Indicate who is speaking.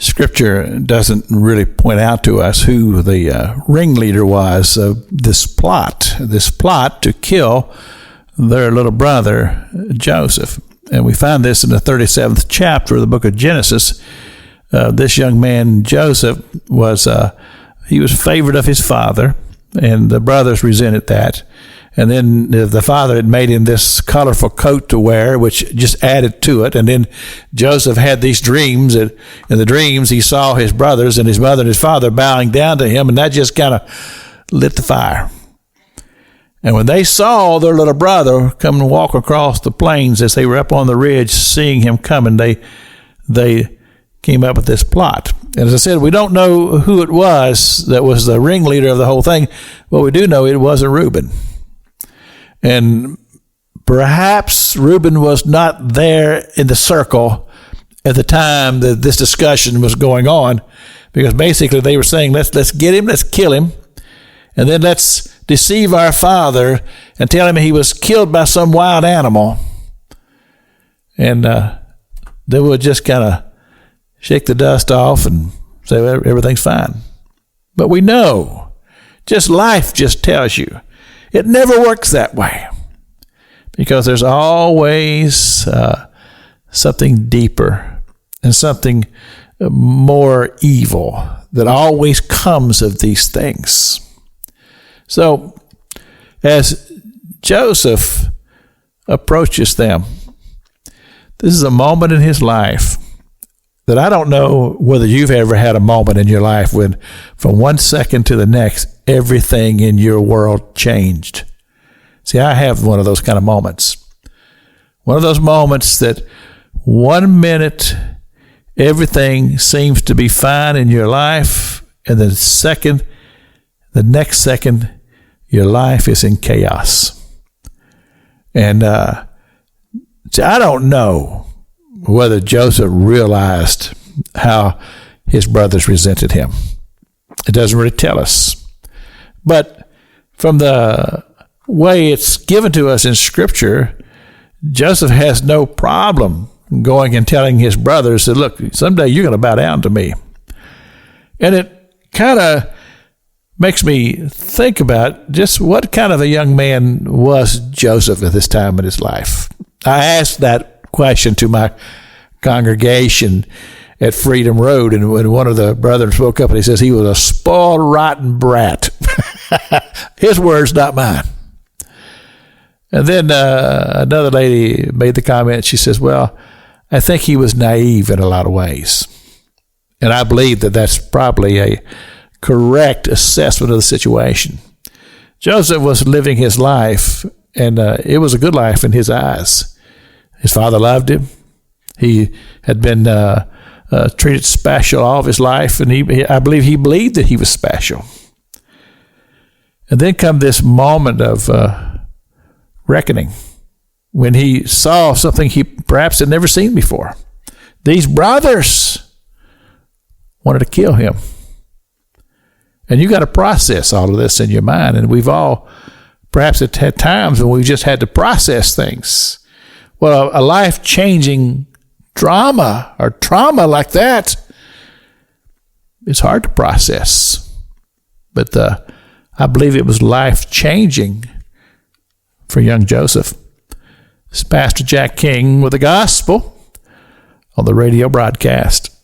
Speaker 1: Scripture doesn't really point out to us who the ringleader was of this plot to kill their little brother Joseph. And we find this in the 37th chapter of the book of Genesis. This young man Joseph was favored of his father, and the brothers resented that. And then the father had made him this colorful coat to wear, which just added to it. And then Joseph had these dreams. And in the dreams, he saw his brothers and his mother and his father bowing down to him, and that just kind of lit the fire. And when they saw their little brother come and walk across the plains as they were up on the ridge, seeing him coming, they came up with this plot. And as I said, we don't know who it was that was the ringleader of the whole thing, but we do know it wasn't Reuben. And perhaps Reuben was not there in the circle at the time that this discussion was going on, because basically they were saying, let's get him, let's kill him, and then let's deceive our father and tell him he was killed by some wild animal. And then we'll just kind of shake the dust off and say, well, everything's fine. But we know, life just tells you, it never works that way, because there's always something deeper and something more evil that always comes of these things. So as Joseph approaches them, this is a moment in his life that I don't know whether you've ever had a moment in your life when from one second to the next, everything in your world changed. See, I have one of those kind of moments. One of those moments that 1 minute, everything seems to be fine in your life, and the next second, your life is in chaos. And see, I don't know whether Joseph realized how his brothers resented him. It doesn't really tell us. But from the way it's given to us in Scripture, Joseph has no problem going and telling his brothers that, look, someday you're going to bow down to me. And it kind of makes me think about just what kind of a young man was Joseph at this time in his life. I asked that question to my congregation at Freedom Road, and when one of the brethren spoke up and he says he was a spoiled, rotten brat. His words, not mine. And then another lady made the comment. She says, well, I think he was naive in a lot of ways. And I believe that that's probably a correct assessment of the situation. Joseph was living his life, and it was a good life in his eyes. His father loved him. He had been treated special all of his life, and I believe he believed that he was special. And then come this moment of reckoning, when he saw something he perhaps had never seen before. These brothers wanted to kill him. And you got to process all of this in your mind. And we've all perhaps had times when we've just had to process things. Well, a life-changing drama or trauma like that is hard to process. But I believe it was life-changing for young Joseph. This is Pastor Jack King with the gospel on the radio broadcast.